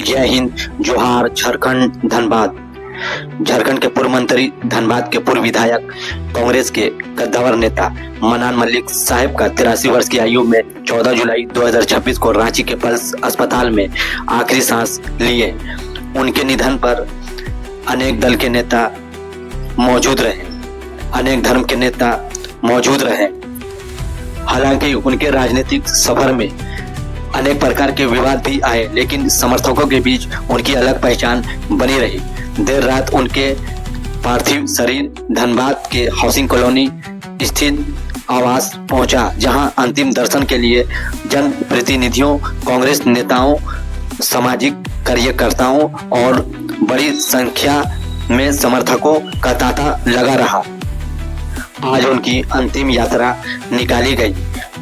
जय हिंद, जोहार। झारखंड, धनबाद। झारखंड के पूर्व मंत्री, धनबाद के पूर्व विधायक, कांग्रेस के कद्दावर नेता मनान मल्लिक साहब का 83 वर्ष की आयु में 14 जुलाई 2026 को रांची के पल्स अस्पताल में आखिरी सांस लिए। उनके निधन पर अनेक दल के नेता मौजूद रहे, अनेक धर्म के नेता मौजूद रहे। हालांकि उनके राजनीतिक सफर में अनेक प्रकार के विवाद भी आए, लेकिन समर्थकों के बीच उनकी अलग पहचान बनी रही। देर रात उनके पार्थिव शरीर धनबाद के हाउसिंग कॉलोनी स्थित आवास पहुंचा, जहां अंतिम दर्शन के लिए जनप्रतिनिधियों, कांग्रेस नेताओं, सामाजिक कार्यकर्ताओं और बड़ी संख्या में समर्थकों का तांता लगा रहा। आज उनकी अंतिम यात्रा निकाली गई।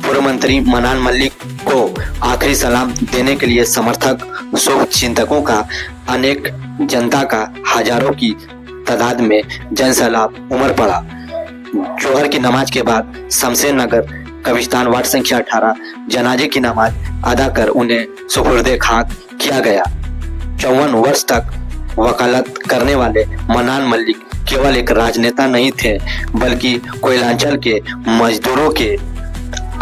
पूर्व मंत्री मनान मल्लिक को आखिरी सलाम देने के लिए समर्थक, शुभ चिंतकों का, अनेक जनता का हजारों की तादाद में जनसैलाब उमड़ पड़ा। जोहर की नमाज के बाद शमशेर नगर कब्रिस्तान वार्ड संख्या 18 जनाजे की नमाज अदा कर उन्हें सुपुर्दे खाक किया गया। 54 वर्ष तक वकालत करने वाले मनान मल्लिक केवल एक राजनेता नहीं थे, बल्कि कोयलांचल के मजदूरों के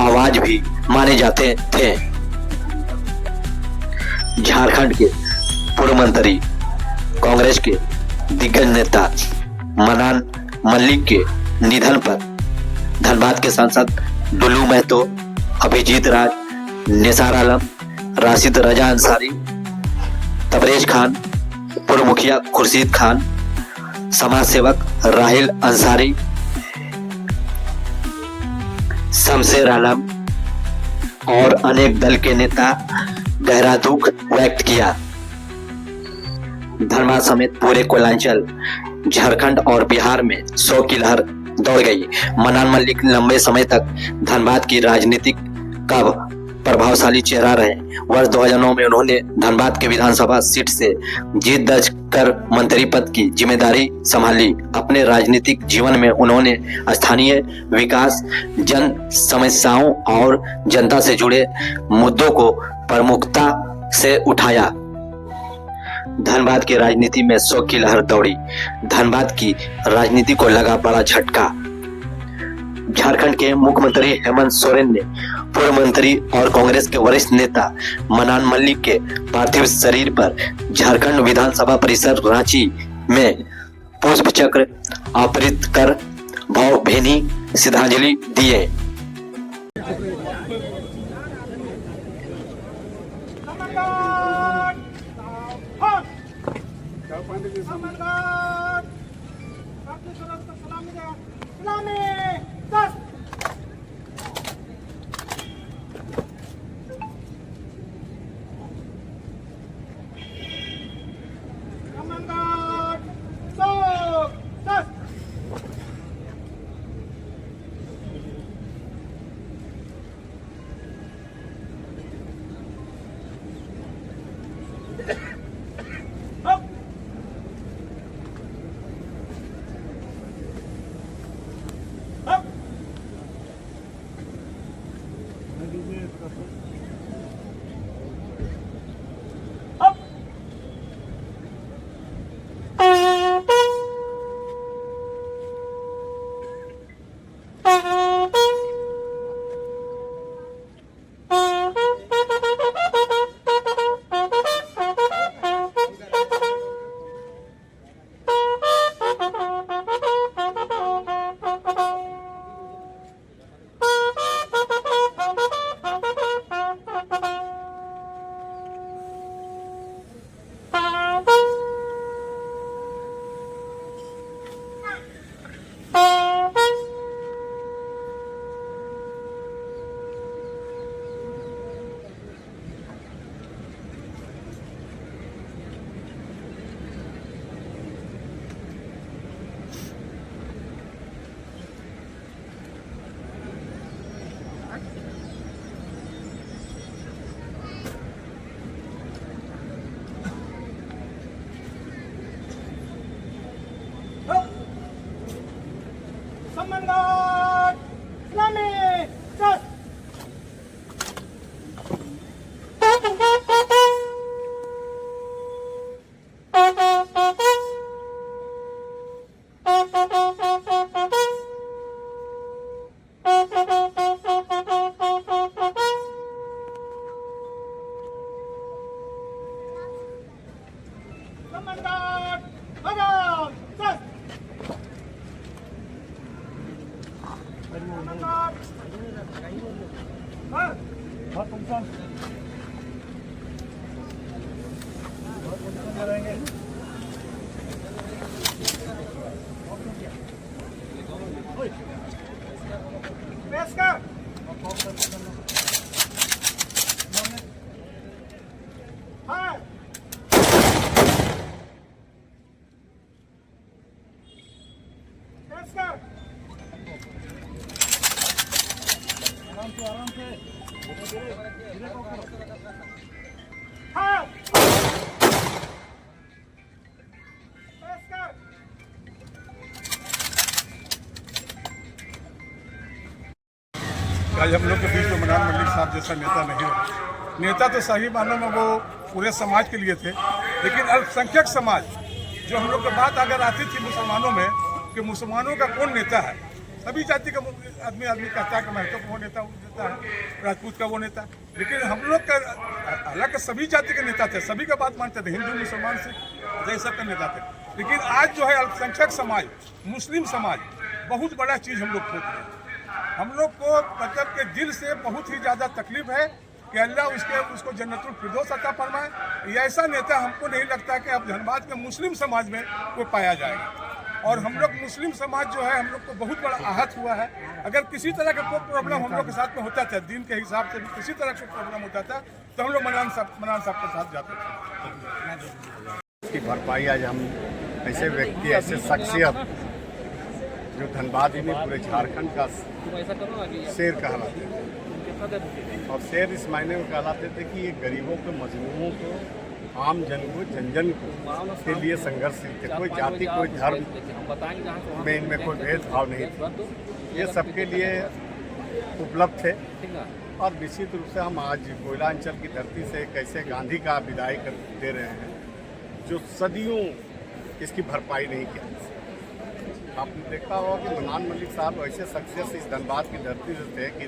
आवाज भी माने जाते थे। झारखंड के पूर्व मंत्री, कांग्रेस के दिग्गज नेता मनान मल्लिक के निधन पर धनबाद के सांसद डुल्लू महतो, अभिजीत राज, निसार आलम, राशिद रजा अंसारी, तबरेज खान, पूर्व मुखिया खुर्शीद खान, समाज सेवक राहिल अंसारी, शमशेर आलम और अनेक दल के नेता गहरा दुख व्यक्त किया। धनबाद समेत पूरे कोयलांचल, झारखंड और बिहार में शोक की लहर दौड़ गई। मनान मल्लिक लंबे समय तक धनबाद की राजनीतिक का प्रभावशाली चेहरा रहे। वर्ष 2009 में उन्होंने धनबाद के विधानसभा सीट से जीत दर्ज कर मंत्री पद की जिम्मेदारी संभाली। अपने राजनीतिक जीवन में उन्होंने स्थानीय विकास, जन समस्याओं और जनता से जुड़े मुद्दों को प्रमुखता से उठाया। धनबाद की राजनीति में शोक की लहर दौड़ी। धनबाद की राजनीति को लगा बड़ा झटका। झारखंड के मुख्यमंत्री हेमंत सोरेन ने पूर्व मंत्री और कांग्रेस के वरिष्ठ नेता मनान मल्लिक के पार्थिव शरीर पर झारखंड विधानसभा परिसर रांची में पुष्प चक्र अर्पित कर भावभीनी श्रद्धांजलि दिए। आराम से आज हम लोग के बीच में मनान मल्लिक साहब जैसा नेता नहीं है। नेता तो सही मानों में वो पूरे समाज के लिए थे, लेकिन अल्पसंख्यक समाज जो हम लोग की बात अगर आती थी मुसलमानों में कि मुसलमानों का कौन नेता है, सभी जाति का आदमी कहता है कि महतो का वो नेता है, राजपूत का वो नेता, लेकिन हम लोग का हालांकि सभी जाति के नेता थे, सभी का बात मानते थे, हिंदू मुसलमान सिख ये सब का नेता थे। लेकिन आज जो है अल्पसंख्यक समाज, मुस्लिम समाज बहुत बड़ा चीज़ हम लोग खो दिए। हम लोग को मतलब के दिल से बहुत ही ज़्यादा तकलीफ है कि अल्लाह उसको जन्नतुल फिरदौस अता फरमाए। ये ऐसा नेता हमको नहीं लगता कि अब धनबाद के मुस्लिम समाज में कोई पाया जाएगा। और हम लोग मुस्लिम समाज जो है हम लोग को बहुत बड़ा आहत हुआ है। अगर किसी तरह का कोई प्रॉब्लम हम लोग के साथ में होता था, दिन के हिसाब से भी किसी तरह का प्रॉब्लम होता था, तो हम लोग मनान साहब के साथ जाते थे। इसकी भरपाई आज हम ऐसे व्यक्ति, ऐसे शख्सियत जो धनबाद ही नहीं पूरे झारखंड का शेर कहलाते थे। और शेर इस मायने में कहलाते थे कि ये गरीबों को, मजलूमों को, आम जन को, जन को के लिए संघर्ष थे। कोई जाति, कोई धर्म में इनमें कोई भेदभाव नहीं था, ये सबके लिए उपलब्ध थे। और निश्चित रूप से हम आज कोयलांचल की धरती से कैसे गांधी का विदाई कर दे रहे हैं, जो सदियों इसकी भरपाई नहीं किया। आपने देखा होगा कि मनान मल्लिक साहब ऐसे शख्सियत इस धनबाद की धरती से थे कि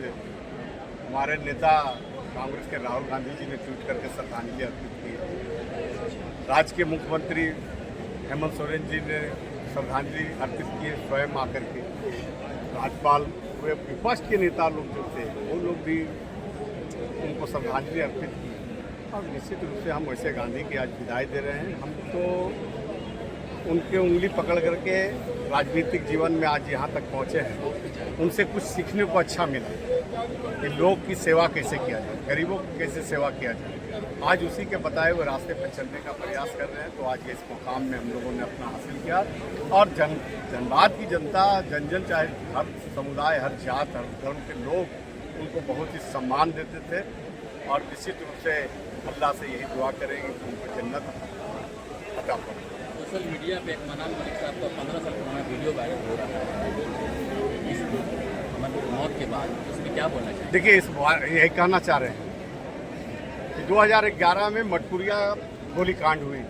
हमारे नेता कांग्रेस के राहुल गांधी जी ने ट्वीट करके श्रद्धांजलि अर्पित की। राज्य के मुख्यमंत्री हेमंत सोरेन जी ने श्रद्धांजलि अर्पित किए स्वयं आकर के। राज्यपाल हुए, विपक्ष के नेता लोग जो थे वो लोग भी उनको श्रद्धांजलि अर्पित की। और निश्चित रूप से हम वैसे गांधी की आज विदाई दे रहे हैं। हम तो उनके उंगली पकड़ करके राजनीतिक जीवन में आज यहाँ तक पहुँचे हैं। उनसे कुछ सीखने को अच्छा मिला कि लोग की सेवा कैसे किया जाए, गरीबों की कैसे सेवा किया जाए। आज उसी के बताए हुए रास्ते पर चलने का प्रयास कर रहे हैं। तो आज इस मुकाम में हम लोगों ने अपना हासिल किया। और धनबाद की जनता, जन चाहे हर समुदाय, हर जात, हर धर्म के लोग उनको बहुत ही सम्मान देते थे। और निश्चित रूप से अल्लाह से यही दुआ करेंगे कि उनको जन्नत अता फरमाए। सोशल मीडिया पे एक मनान मलिक साहब का 15 साल पुराना वीडियो वायरल हो रहा है इस मौत के बाद, इसमें क्या बोलना चाहिए? देखिए, इस बार यही कहना चाह रहे हैं कि 2011 में मटकुरिया गोलीकांड हुई।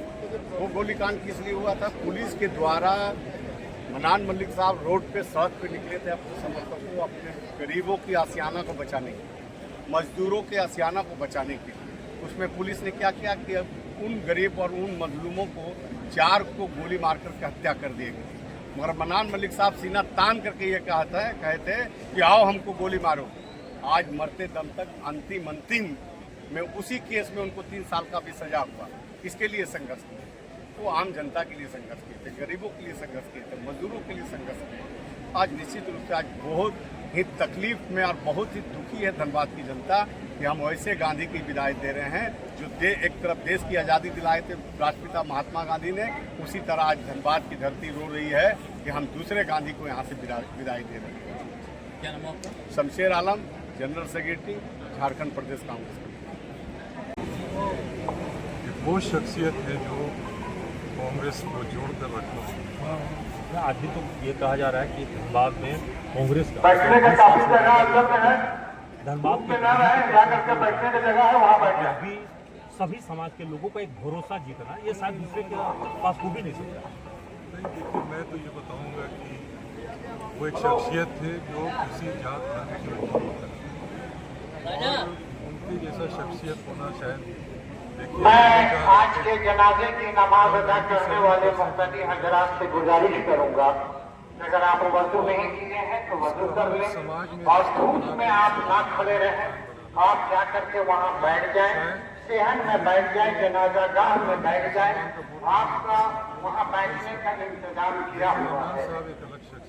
वो गोलीकांड किस लिए हुआ था? पुलिस के द्वारा मनान मल्लिक साहब रोड पे, सड़क पे निकले थे अपने समर्थकों, अपने गरीबों की आशियाना को बचाने के लिए, मजदूरों के आशियाना को बचाने के लिए। उसमें पुलिस ने क्या किया कि उन गरीब और उन मजलूमों को 4 को गोली मार करके हत्या कर दिए गए। मगर मनान मल्लिक साहब सीना तान करके ये कहते कि आओ हमको गोली मारो। आज मरते दम तक अंतिम में उसी केस में उनको 3 साल का भी सजा हुआ। किसके लिए संघर्ष किए? वो आम जनता के लिए संघर्ष किए थे, गरीबों के लिए संघर्ष किए थे, मजदूरों के लिए संघर्ष किए। आज निश्चित रूप से आज बहुत ही तकलीफ में और बहुत ही दुखी है धनबाद की जनता कि हम वैसे गांधी की विदाई दे रहे हैं जो एक तरफ देश की आज़ादी दिलाए थे राष्ट्रपिता महात्मा गांधी ने, उसी तरह आज धनबाद की धरती रो रही है कि हम दूसरे गांधी को यहाँ से विदाई दे रहे हैं। क्या नाम आपका? शमशेर आलम, जनरल सेक्रेटरी, झारखंड प्रदेश कांग्रेस। वो शख्सियत है जो कांग्रेस को जोड़कर रखा। अभी तो ये कहा जा रहा है कि धनबाद में कांग्रेस का धनबाद अभी सभी समाज के लोगों का एक भरोसा जीतना, ये शायद दूसरे के पास हो भी नहीं सकता। नहीं, देखिए, मैं तो ये बताऊंगा कि वो एक शख्सियत थे जो किसी जात धर्म से ऊपर होकर, और उनके जैसा शख्सियत होना शायद मैं आज के जनाजे की नमाज अदा करने वाले मुक़्तदी हज़रात से गुजारिश करूंगा, अगर आप वजू नहीं किए हैं तो वजू कर लें और धूप में आप ना खड़े रहें, आप जा करके वहाँ बैठ जाएं, सेहन में बैठ जाएं, जनाजा गाह में बैठ जाएं। आपका वहाँ बैठने का इंतजाम किया हुआ है।